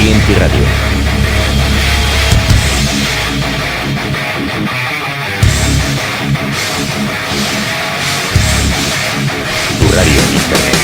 TNT Radio. Tu radio en internet.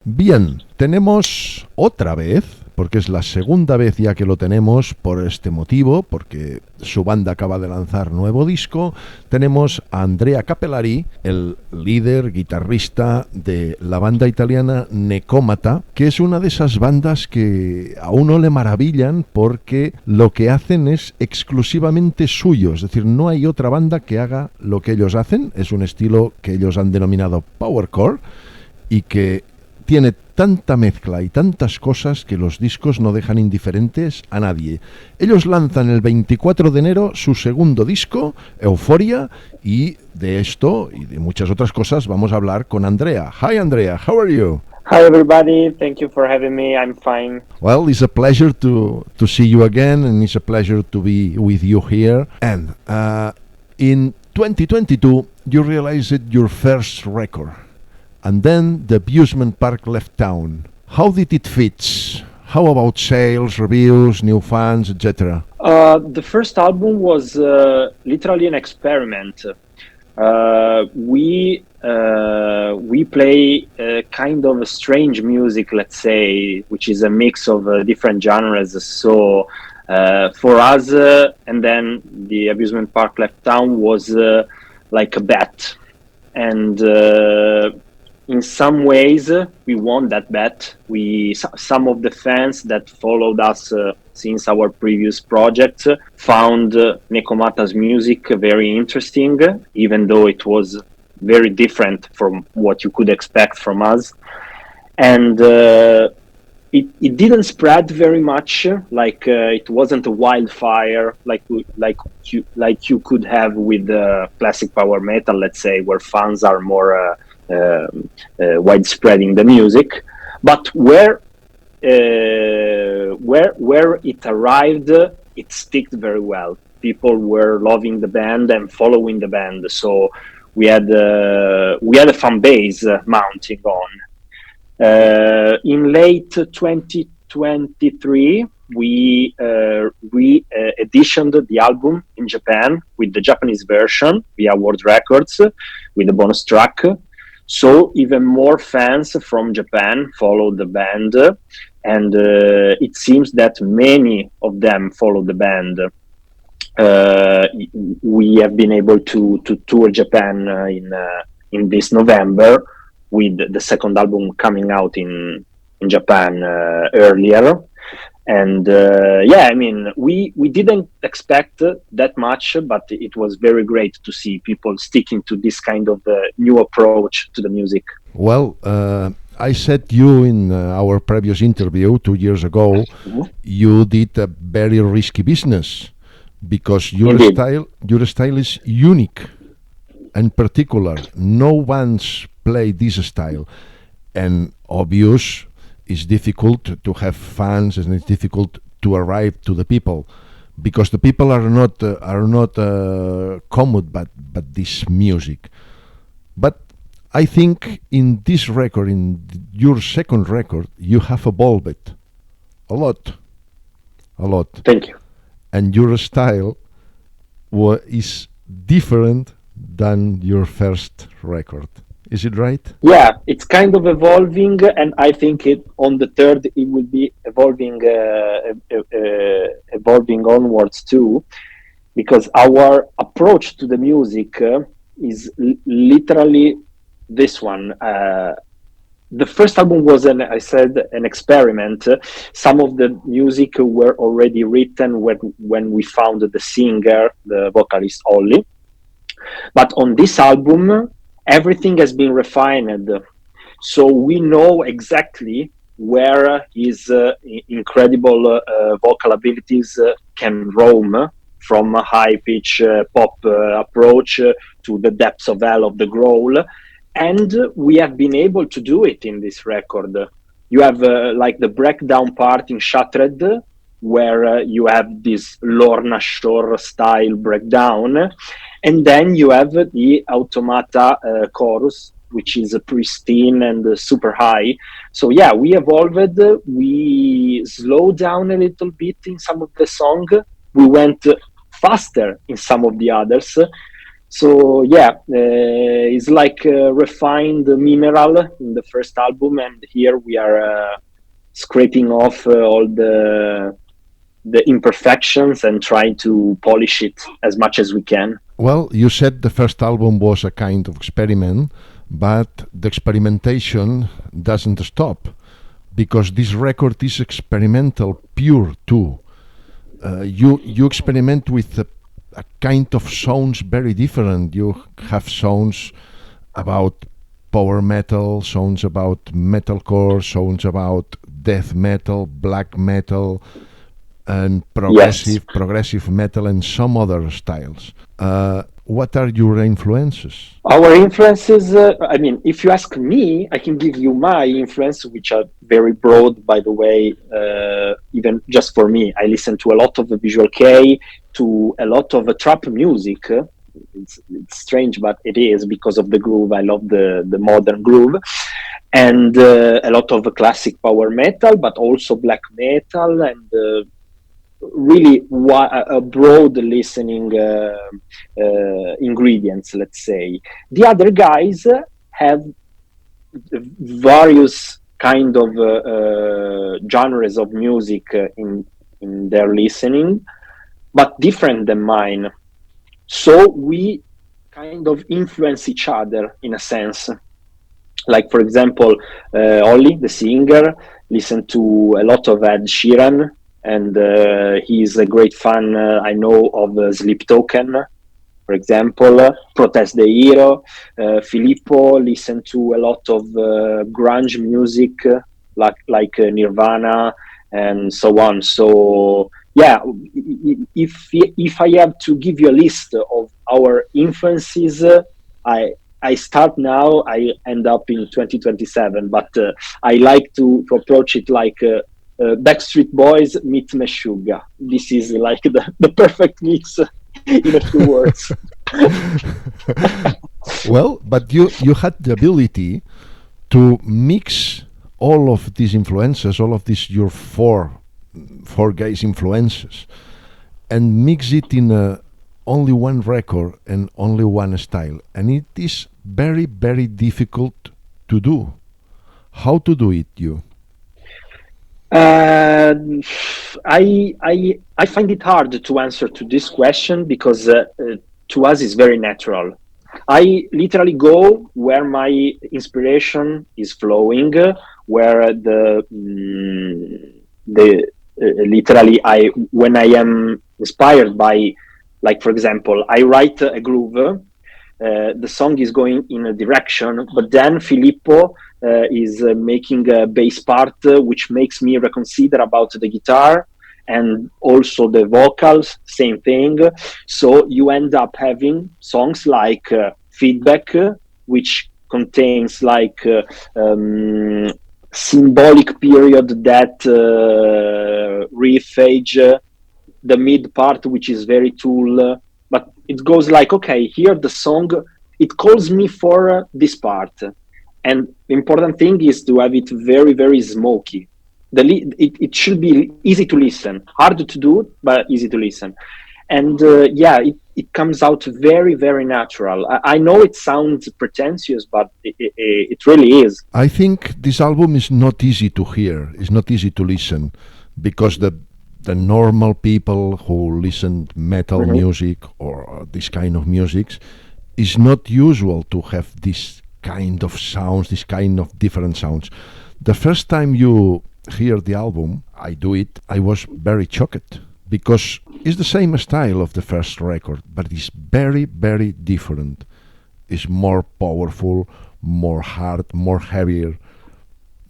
Bien, tenemos otra vez, porque es la segunda vez ya que lo tenemos por este motivo, porque su banda acaba de lanzar nuevo disco, tenemos a Andrea Cappellari, el líder, guitarrista de la banda italiana NEKOMATA, que es una de esas bandas que a uno le maravillan porque lo que hacen es exclusivamente suyo, es decir, no hay otra banda que haga lo que ellos hacen, es un estilo que ellos han denominado Powercore y que tiene tanta mezcla y tantas cosas que los discos no dejan indiferentes a nadie. Ellos lanzan el 24 de enero su segundo disco, Euphoria, y de esto y de muchas otras cosas vamos a hablar con Andrea. Hi Andrea, how are you? Hi everybody, thank you for having me, I'm fine. Well, it's a pleasure to see you again, and it's a pleasure to be with you here. And in 2022, you realized your first record. And then the amusement park left town. How did it fit? How about sales, reviews, new fans, etc.? The first album was literally an experiment. We play kind of a strange music, let's say, which is a mix of different genres. So for us, and then the amusement park left town was like a bet. And in some ways, we won that bet. Some of the fans that followed us since our previous project found NEKOMATA's music very interesting, even though it was very different from what you could expect from us. And it didn't spread very much. It wasn't a wildfire like you could have with classic power metal, let's say, where fans are more widespreading the music, but where it arrived, it stuck very well. People were loving the band and following the band, so we had a fan base mounting on. In late 2023, we re-editioned the album in Japan with the Japanese version via World Records with a bonus track. So even more fans from Japan followed the band, and it seems that many of them followed the band. We have been able to tour Japan in this November, with the second album coming out in Japan earlier. And we didn't expect that much, but it was very great to see people sticking to this kind of new approach to the music. Well, I said you in our previous interview 2 years ago, you did a very risky business because your style is unique and particular. No bands play this style, and obvious. It's difficult to have fans, and it's difficult to arrive to the people because the people are not common, but this music. But I think in this record, in your second record, you have evolved a lot. Thank you. And your style is different than your first record. Is it right? Yeah, it's kind of evolving, and I think on the third it will be evolving onwards too, because our approach to the music is literally this one. The first album was an experiment. Some of the music were already written when we found the singer, the vocalist Olli, but on this album, everything has been refined, so we know exactly where his incredible vocal abilities can roam, from a high-pitch pop approach to the depths of hell of the growl, and we have been able to do it in this record. You have like the breakdown part in Shattered, where you have this Lorna Shore style breakdown, and then you have the automata chorus which is pristine and super high. So yeah, we evolved. We slowed down a little bit in some of the song. We went faster in some of the others. So yeah, it's like a refined mineral in the first album, and here we are scraping off all the imperfections and trying to polish it as much as we can. Well, you said the first album was a kind of experiment, but the experimentation doesn't stop, because this record is experimental pure too. You experiment with a kind of sounds very different. You have sounds about power metal, sounds about metalcore, sounds about death metal, black metal, and progressive metal, and some other styles. What are your influences? Our influences, I mean, if you ask me, I can give you my influence, which are very broad, by the way. Even just for me, I listen to a lot of the Visual Kei, to a lot of trap music. It's strange, but it is because of the groove. I love the modern groove. And a lot of classic power metal, but also black metal, and really a broad listening ingredients, let's say. The other guys have various kind of genres of music in their listening, but different than mine. So we kind of influence each other in a sense. Like, for example, Ollie, the singer, listened to a lot of Ed Sheeran, and he's a great fan, I know, of Sleep Token, for example, Protest the Hero. Filippo listened to a lot of grunge music, like Nirvana and so on. So yeah, if I have to give you a list of our influences, I start now, I end up in 2027, but I like to approach it like Backstreet Boys meet Meshuggah. This is like the perfect mix in a few words. Well, but you had the ability to mix all of these influences, all of these your four guys' influences, and mix it in only one record and only one style. And it is very, very difficult to do. How to do it, you? I find it hard to answer to this question because to us it's very natural. I literally go where my inspiration is flowing, where literally when I am inspired by, like, for example, I write a groove. The song is going in a direction, but then Filippo is making a bass part, which makes me reconsider about the guitar and also the vocals, same thing. So you end up having songs like Feedback, which contains like symbolic period, that riff age, the mid part, which is very Tool, but it goes like, okay, here the song, it calls me for this part. And the important thing is to have it very, very smoky. It should be easy to listen, hard to do, but easy to listen. And it comes out very, very natural. I know it sounds pretentious, but it really is. I think this album is not easy to hear. It's not easy to listen, because the normal people who listen metal music or this kind of music, is not usual to have this kind of sounds, this kind of different sounds. The first time you hear the album, I was very shocked, because it's the same style of the first record, but it's very, very different. It's more powerful, more hard, more heavier,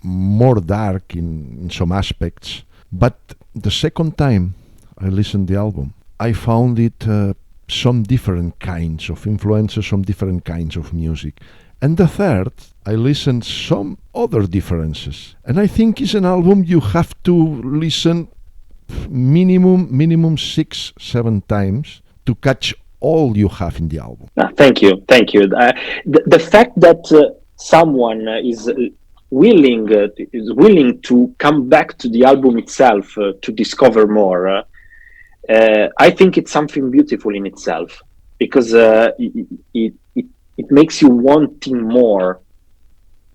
more dark in some aspects. But the second time I listened to the album, I found it some different kinds of influences, some different kinds of music. And the third, I listened some other differences. And I think it's an album you have to listen minimum 6-7 times to catch all you have in the album. Thank you. The fact that someone is willing to come back to the album itself to discover more, I think it's something beautiful in itself, because it makes you wanting more.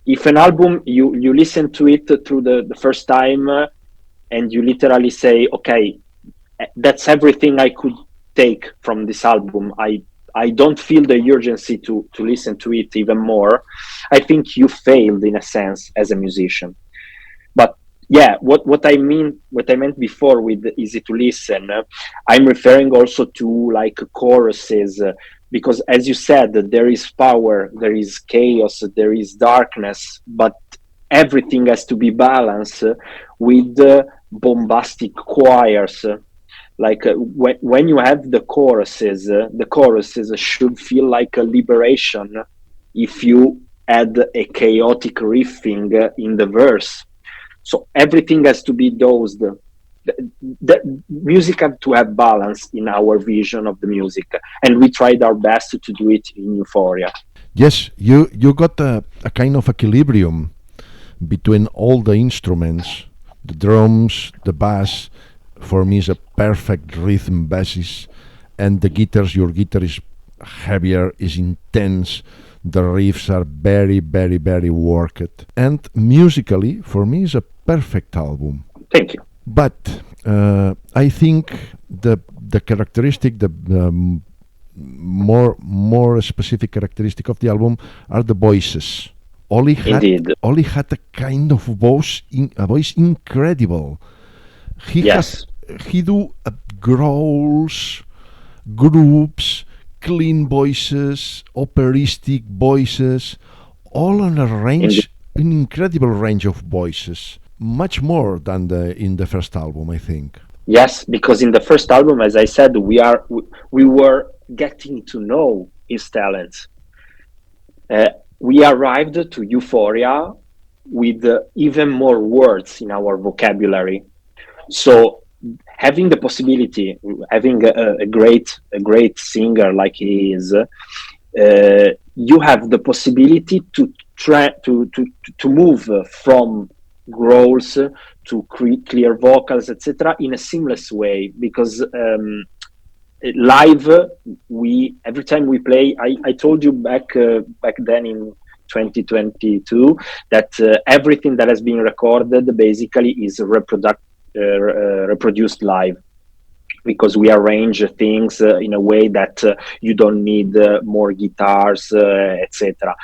If an album, you listen to it through the first time, and you literally say, okay, that's everything I could take from this album, I don't feel the urgency to listen to it even more, I think you failed in a sense as a musician. But yeah, what I meant before with easy to listen, I'm referring also to like choruses, because as you said, there is power, there is chaos, there is darkness, but everything has to be balanced with bombastic choirs. Like when you have the choruses should feel like a liberation if you add a chaotic riffing in the verse. So everything has to be dosed. The music had to have balance in our vision of the music, and we tried our best to do it in Euphoria. Yes, you got a kind of equilibrium between all the instruments, the drums, the bass. For me, is a perfect rhythm basis, and the guitars. Your guitar is heavier, is intense. The riffs are very, very, very worked, and musically, for me, is a perfect album. Thank you. But I think the characteristic, the more specific characteristic of the album are the voices. Oli had a kind of voice, a voice incredible. He do growls, groups, clean voices, operistic voices, all on a range, an incredible range of voices, much more than in the first album, I think. Yes, because in the first album, as I said, we were getting to know his talents. We arrived to Euphoria with even more words in our vocabulary. So having the possibility, having a great singer like he is, you have the possibility to try to move from growls to clear vocals, etc., in a seamless way. Because live, every time we play, I told you back then in 2022 that everything that has been recorded basically is reproduced live, because we arrange things in a way that you don't need more guitars, etc.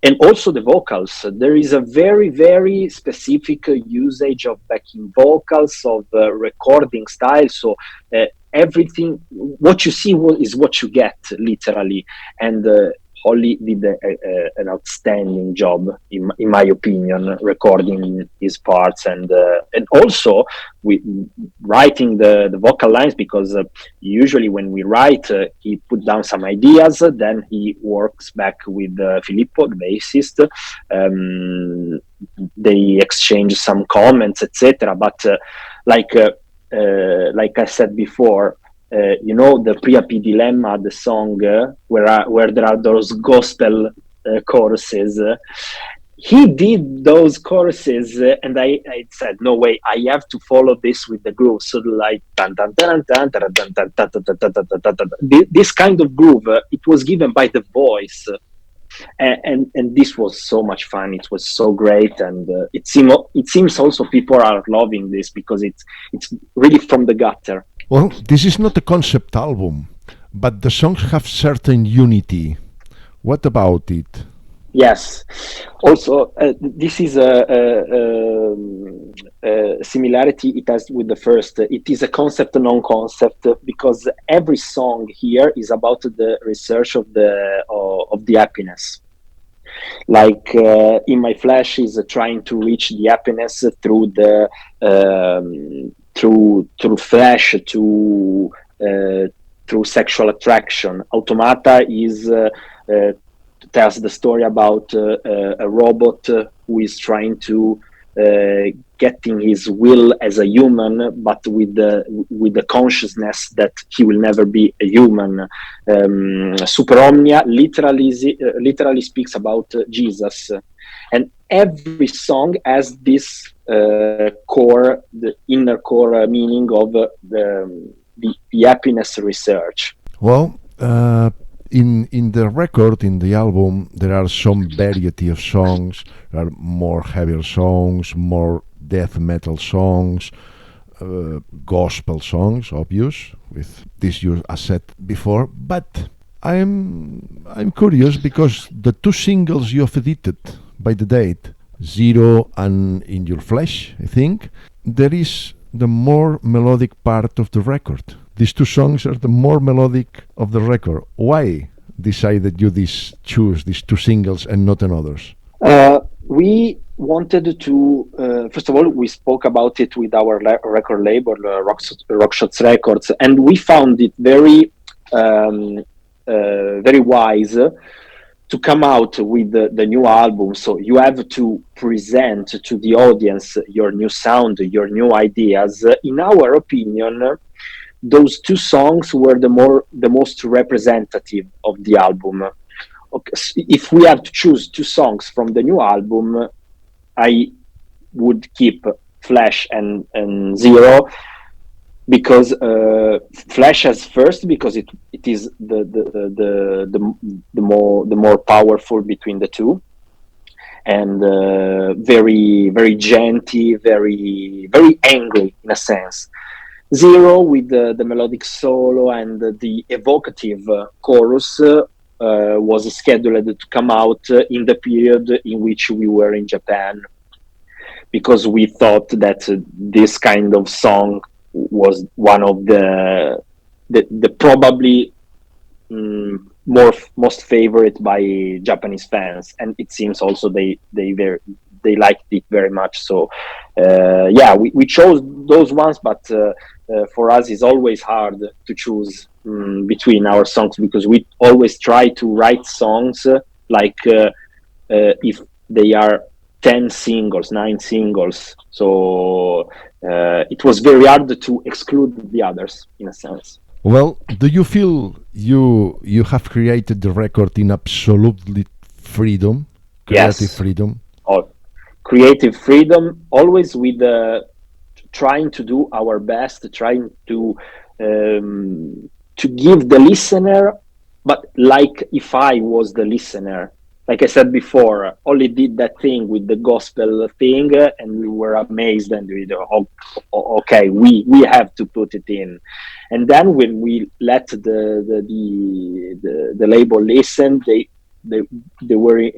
And also the vocals, there is a very, very specific usage of backing vocals, of recording style. So everything, what you see is what you get, literally. And Holly did an outstanding job, in my opinion, recording his parts, and also writing the vocal lines, because usually when we write, he put down some ideas, then he works back with Filippo, the bassist. They exchange some comments, etc. But like I said before, the Priapi Dilemma, the song where there are those gospel choruses. He did those choruses, and I said, no way, I have to follow this with the groove. So like this kind of groove, it was given by the voice, and this was so much fun. It was so great, and it seems also people are loving this because it's really from the gutter. Well, this is not a concept album, but the songs have certain unity. What about it? Yes. Also, this is a similarity it has with the first. It is a concept, non-concept, because every song here is about the research of the happiness. Like In My Flesh is trying to reach the happiness through the through flesh, through sexual attraction. Automata is tells the story about a robot who is trying to getting his will as a human, but with the consciousness that he will never be a human. Super Omnia literally speaks about Jesus, and every song has this core, the inner core meaning of the happiness research. Well, in the record, in the album, there are some variety of songs. There are more heavier songs, more death metal songs, gospel songs, obvious, with this you as said before. But I'm curious because the two singles you have edited by the date, Zero and In Your Flesh, I think, there is the more melodic part of the record. These two songs are the more melodic of the record. Why decided you choose these two singles and not others? We wanted to, first of all, we spoke about it with our record label, Rockshots Records, and we found it very wise to come out with the new album. So you have to present to the audience your new sound, your new ideas. In our opinion, those two songs were the most representative of the album. Okay, if we have to choose two songs from the new album, I would keep Flash and Zero, because Flash as first, because it is the more powerful between the two, and very very gentle, very very angry in a sense. Zero with the melodic solo and the evocative chorus was scheduled to come out in the period in which we were in Japan, because we thought that this kind of song was one of the probably most favorite by Japanese fans, and it seems also they liked it very much. So we chose those ones, but for us it's always hard to choose between our songs, because we always try to write songs like if they are 10 singles, 9 singles. So it was very hard to exclude the others, in a sense. Well, do you feel you have created the record in absolutely freedom, creative freedom? Oh, creative freedom, always with trying to do our best, trying to give the listener, but like if I was the listener. Like I said before, Ollie did that thing with the gospel thing, and we were amazed, and we okay, we have to put it in. And then when we let the label listen, they were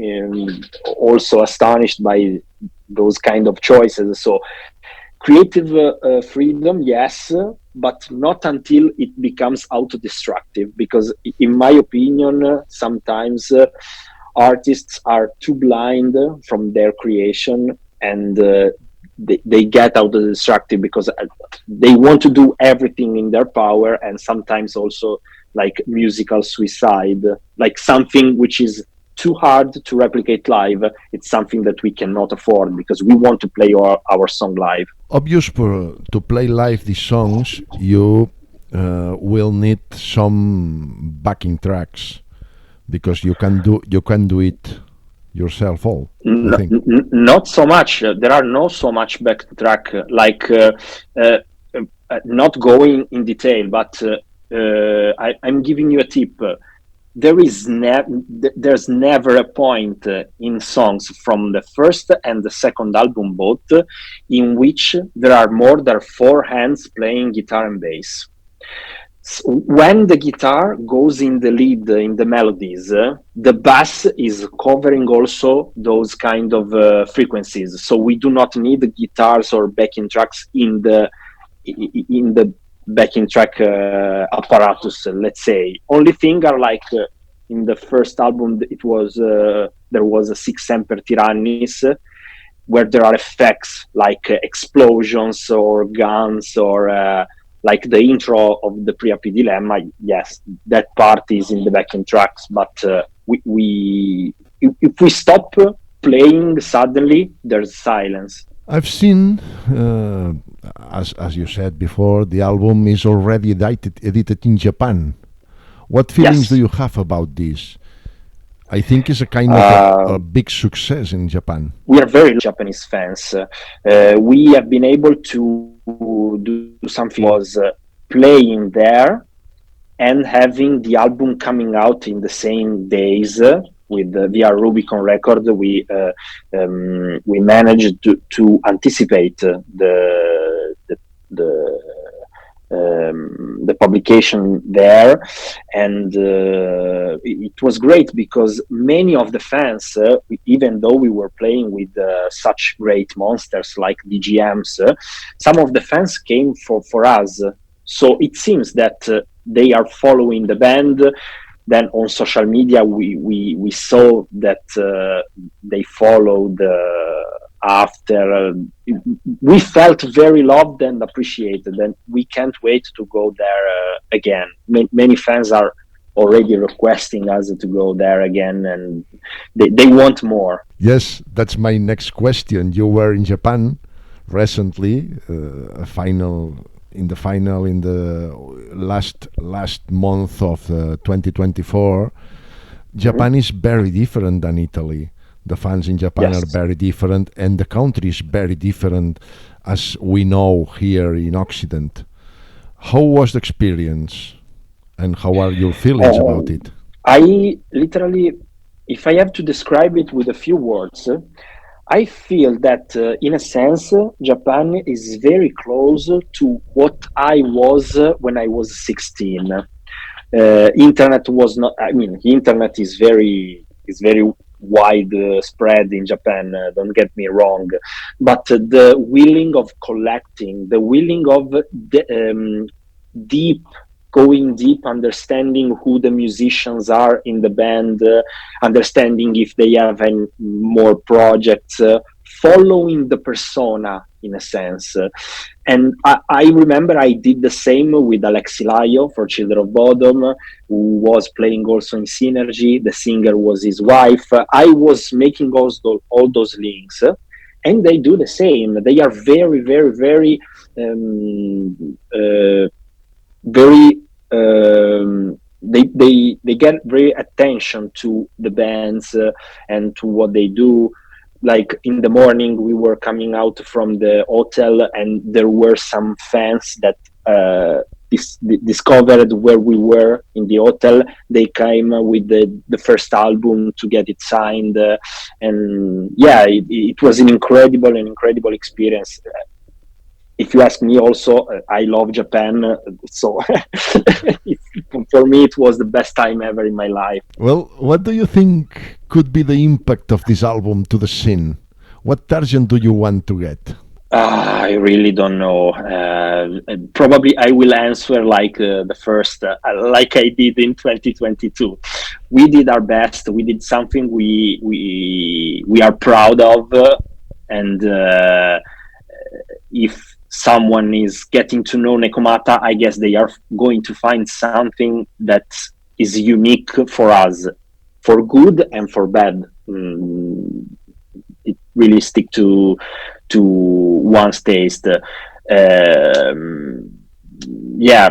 also astonished by those kind of choices. So creative freedom, yes, but not until it becomes auto-destructive, because in my opinion, sometimes artists are too blind from their creation, and they get auto-destructive because they want to do everything in their power, and sometimes also like musical suicide, like something which is too hard to replicate live. It's something that we cannot afford, because we want to play our song live. Obvious, to play live these songs, you will need some backing tracks, because you can do it yourself all. Not so much. There are no so much backtrack, like not going in detail, but I'm giving you a tip. There's never a point in songs from the first and the second album both in which there are more than 4 hands playing guitar and bass. When the guitar goes in the lead in the melodies, the bass is covering also those kind of frequencies. So we do not need guitars or backing tracks in the backing track apparatus, let's say. Only thing are like in the first album, it was there was a 6 Semper Tyrannis, where there are effects like explosions or guns or like the intro of the Pre-Api Dilemma. Yes, that part is in the backing tracks, but if we stop playing, suddenly there's silence. I've seen, as you said before, the album is already edited in Japan. What feelings do Yes. you have about this? I think it's a kind of a Uh, big success in Japan. we are very Japanese fans. We have been able to do something was playing there and having the album coming out in the same days with via Rubicon Record. We managed to anticipate the publication there, and it was great because many of the fans, even though we were playing with such great monsters like DGMs, some of the fans came for us. So it seems that they are following the band. Then on social media, we saw that they followed after. We felt very loved and appreciated, and we can't wait to go there again. Many fans are already requesting us to go there again, and they want more. Yes, that's my next question. You were in Japan recently, final in the last month of 2024. Mhm. Japan is very different than Italy. The fans in Japan are Yes. very different, and the country is very different, as we know here in Occident. How was the experience, and how are your feelings about Um, it? I literally, if I have to describe it with a few words, I feel that in a sense, Japan is very close to what I was when I was 16. Internet was not, I mean, internet is very wide spread in Japan, don't get me wrong, but the willing of collecting, the willing of deep going deep, understanding who the musicians are in the band, understanding if they have any more projects, following the persona in a sense. And I remember I did the same with Alexi Laio for Children of Bodom, who was playing also in Synergy. The singer was his wife. I was making all those links, and they do the same. They are very, very, very, very. They get very attention to the bands and to what they do. Like in the morning we were coming out from the hotel and there were some fans that discovered where we were in the hotel. They came with the first album to get it signed, and yeah, it was an incredible experience. If you ask me also, I love Japan, so for me it was the best time ever in my life. Well, what do you think could be the impact of this album to the scene? What target do you want to get? I really don't know. Probably I will answer like the first, like I did in 2022. We did our best. We did something we are proud of, and if someone is getting to know Nekomata, I guess they are going to find something that is unique for us, for good and for bad. It really stick to one's taste. Yeah,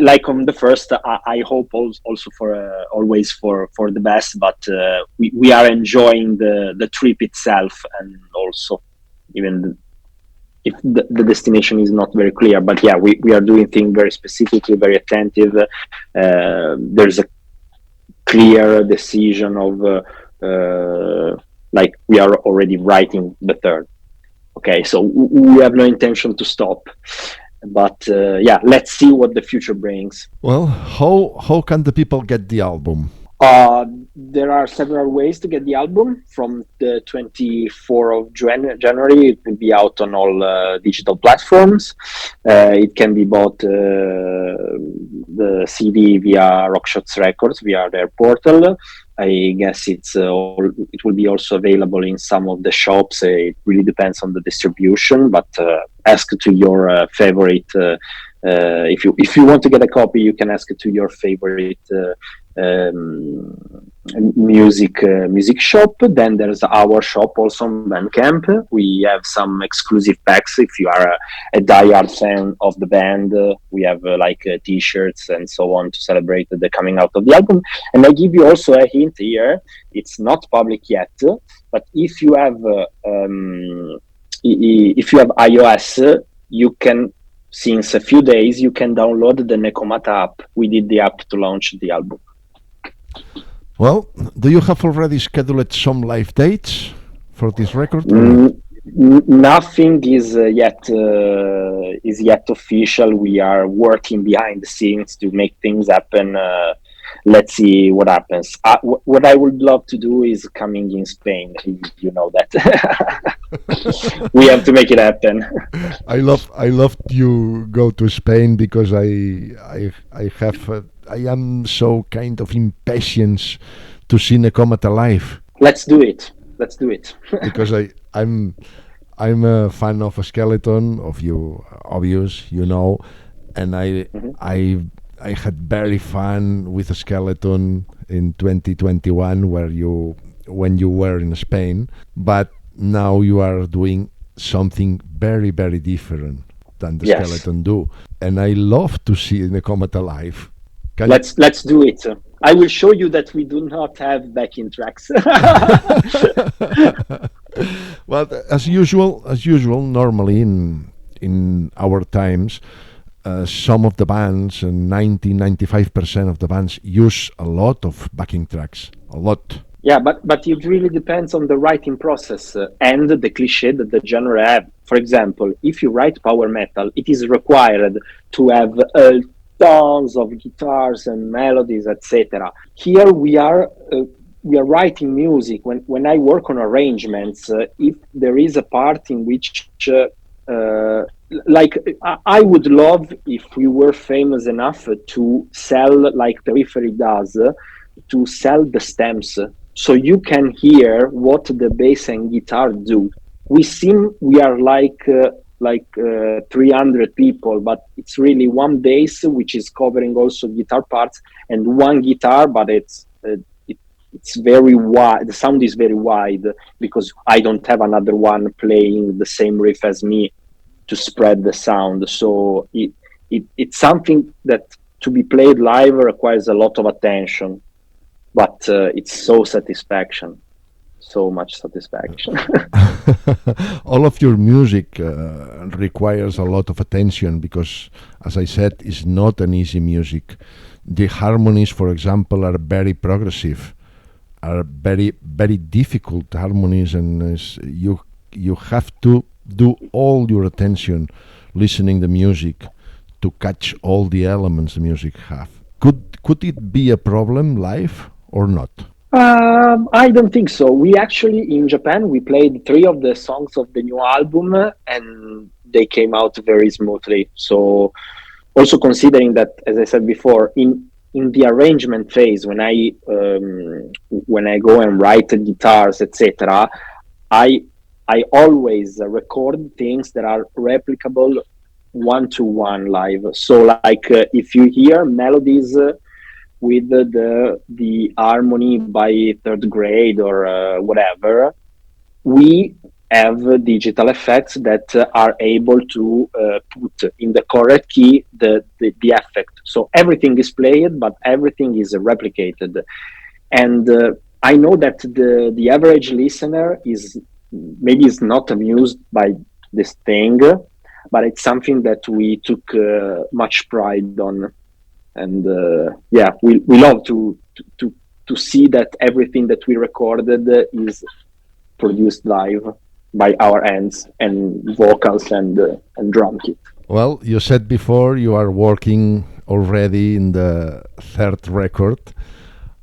like on the first, I hope also for always for the best, but we are enjoying the trip itself, and also even if the destination is not very clear. But yeah, we are doing things very specifically, very attentive. There's a clear decision of like we are already writing the third. Okay, so we have no intention to stop. But yeah, let's see what the future brings. Well, how can the people get the album? There are several ways to get the album. From the 24th of January, it will be out on all digital platforms. It can be bought the CD via Rockshots Records via their portal. I guess it will be also available in some of the shops. It really depends on the distribution, but ask to your favorite. If you want to get a copy, you can ask to your favorite music shop. Then there's our shop also on Bandcamp. We have some exclusive packs if you are a diehard fan of the band. We have t-shirts and so on to celebrate the coming out of the album. And I give you also a hint here. It's not public yet, but if you have iOS, you can, since a few days, you can download the NEKOMATA app. We did the app to launch the album. Well, do you have already scheduled some live dates for this record? Nothing is yet official. We are working behind the scenes to make things happen. Let's see what happens. What I would love to do is coming in Spain. You know that. We have to make it happen. I love you go to Spain because I am so kind of impatient to see NEKOMATA live. Let's do it. Because I'm a fan of a Skeleton, of you, obvious, you know, and I had very fun with a Skeleton in 2021 when you were in Spain, but now you are doing something very, very different than the Skeleton do, and I love to see NEKOMATA live. Let's do it. I will show you that we do not have backing tracks. Well, as usual, normally in our times, some of the bands, 95% of the bands, use a lot of backing tracks, a lot. Yeah, but it really depends on the writing process and the cliché that the genre have. For example, if you write power metal, it is required to have tons of guitars and melodies, etc. Here we are writing music. When I work on arrangements, if there is a part in which I would love if we were famous enough to sell, like Periphery does, to sell the stems, so you can hear what the bass and guitar do. We are like 300 people, but it's really one bass which is covering also guitar parts, and one guitar, but it's very wide. The sound is very wide because I don't have another one playing the same riff as me to spread the sound. So it's something that to be played live requires a lot of attention, but it's so much satisfaction. All of your music requires a lot of attention because, as I said, it's not an easy music. The harmonies, for example, are very progressive, are very, very difficult harmonies, and you have to do all your attention listening the music to catch all the elements the music have. Could it be a problem live or not? I don't think so. We actually, in Japan, we played 3 of the songs of the new album and they came out very smoothly. So also considering that, as I said before, in the arrangement phase, when I go and write guitars, etc., I always record things that are replicable one-to-one live. So if you hear melodies with the harmony by third grade or whatever, we have digital effects that are able to put in the correct key the effect. So everything is played, but everything is replicated. And I know that the average listener is not amused by this thing, but it's something that we took much pride on. And we love to see that everything that we recorded is produced live by our hands, and vocals and drum kit. Well, you said before you are working already in the 3rd record.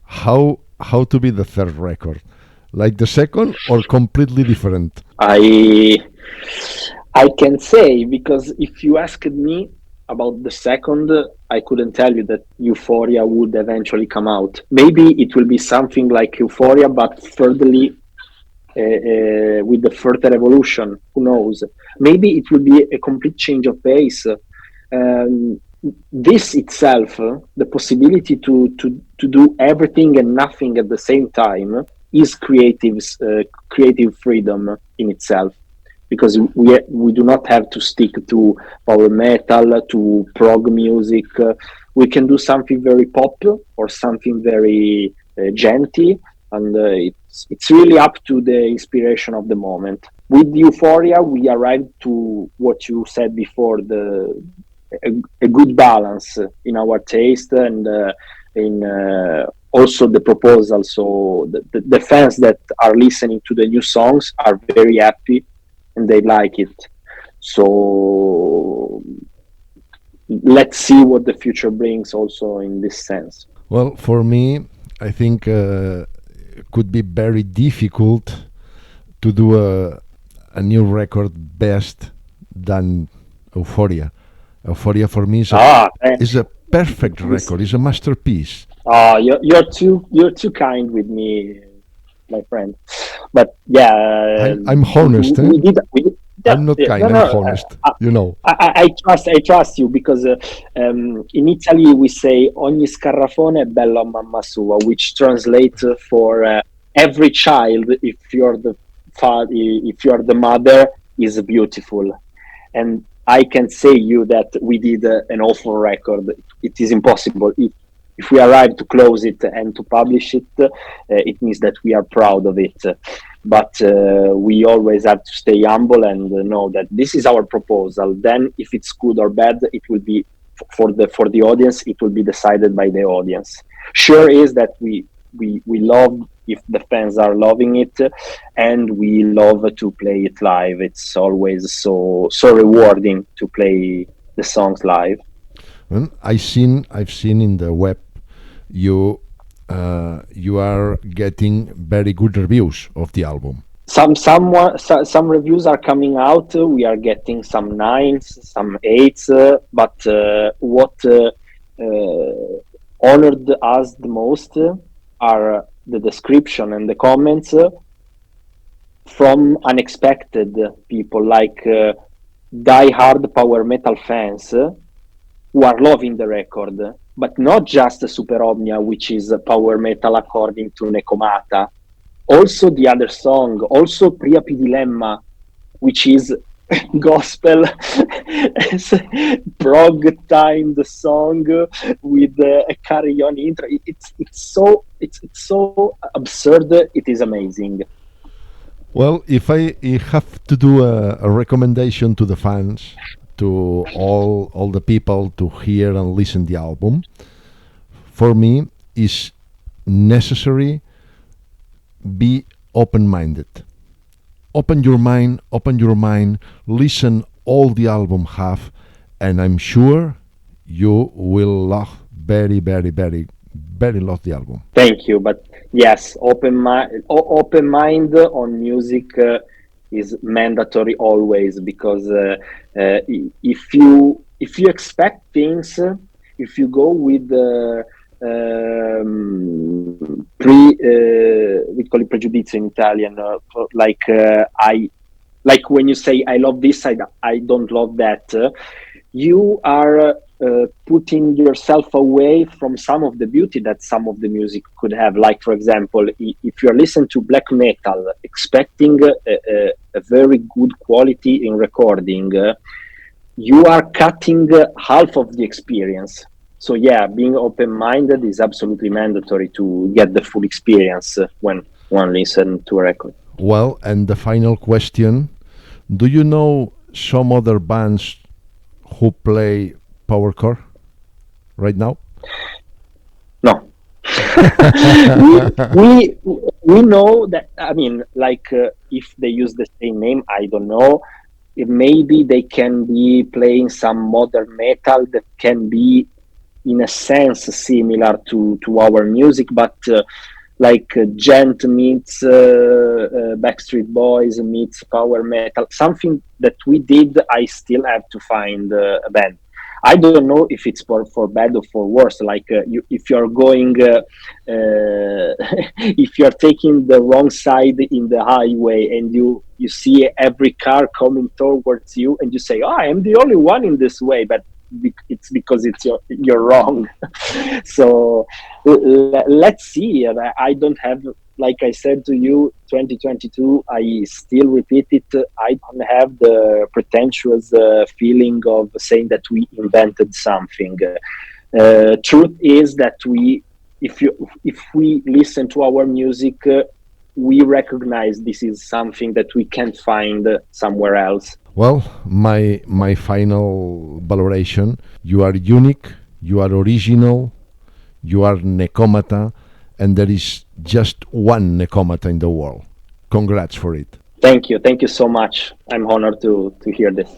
How to be the 3rd record? Like the 2nd or completely different? I can say, because if you asked me about the 2nd, I couldn't tell you that Euphoria would eventually come out. Maybe it will be something like Euphoria, but furtherly with the further evolution. Who knows? Maybe it will be a complete change of pace. this itself, the possibility to do everything and nothing at the same time, is creative freedom in itself, because we do not have to stick to power metal, to prog music. We can do something very pop or something very genty, and it's really up to the inspiration of the moment. With Euphoria, we arrived to what you said before, a good balance in our taste and in also the proposal. So the fans that are listening to the new songs are very happy and they like it. So let's see what the future brings also in this sense. Well, for me, I think it could be very difficult to do a new record best than Euphoria. Euphoria for me is a perfect record. It's a masterpiece. You're too kind with me, my friend. But yeah, I'm honest. we did. I'm not kind. I'm honest. You know. I trust you, because in Italy we say ogni scarrafone è bello a mamma sua, which translates for every child, if you're the father, if you're the mother, is beautiful. And I can say you that we did an awful record. It is impossible. If we arrive to close it and to publish it, it means that we are proud of it. But we always have to stay humble and know that this is our proposal. Then, if it's good or bad, it will be for the audience. It will be decided by the audience. Sure is that we love if the fans are loving it, and we love to play it live. It's always so rewarding to play the songs live. Well, I've seen in the web you are getting very good reviews of the album. Some reviews are coming out. We are getting some 9s, some 8s, but what honored us the most are the description and the comments from unexpected people, like die-hard power metal fans who are loving the record, but not just Super Omnia, which is power metal according to NEKOMATA. Also the other song, also Priapi Dilemma, which is gospel prog timed song with a carry-on intro. It's so absurd. It is amazing. Well, if I have to do a recommendation to the fans, to all the people to hear and listen the album, for me is necessary be open-minded. Open your mind, listen all the album have, and I'm sure you will love very, very, very, very love the album. Thank you. But yes, open mind on music is mandatory always, because if you expect things, if you go with we call it pregiudizio in Italian, like when you say I love this, I don't love that, you are putting yourself away from some of the beauty that some of the music could have. Like, for example, if you're listening to black metal expecting a very good quality in recording, you are cutting half of the experience. So yeah, being open-minded is absolutely mandatory to get the full experience when one listens to a record. Well, and the final question, do you know some other bands who play Powercore right now? No. we know that, I mean, like if they use the same name, I don't know. Maybe they can be playing some modern metal that can be in a sense similar to our music, but like Gent meets Backstreet Boys meets power metal, something that we did. I still have to find a band. I don't know if it's for bad or for worse. Like if you're going, if you're taking the wrong side in the highway and you see every car coming towards you and you say, "Oh, I am the only one in this way," but it's because you're wrong. So let's see. I don't have, like I said to you, 2022, I still repeat it, I don't have the pretentious feeling of saying that we invented something. Truth is that if we listen to our music, we recognize this is something that we can't find somewhere else. Well, my final valoration: you are unique, you are original, you are NEKOMATA, and there is just one NEKOMATA in the world. Congrats for it. Thank you so much. I'm honored to hear this.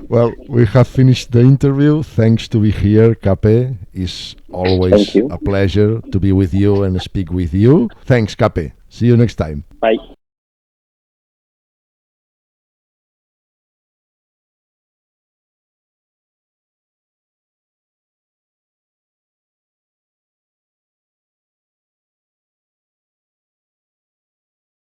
Well, we have finished the interview. Thanks to be here, Cape. It's always a pleasure to be with you and speak with you. Thanks, Cape. See you next time. Bye.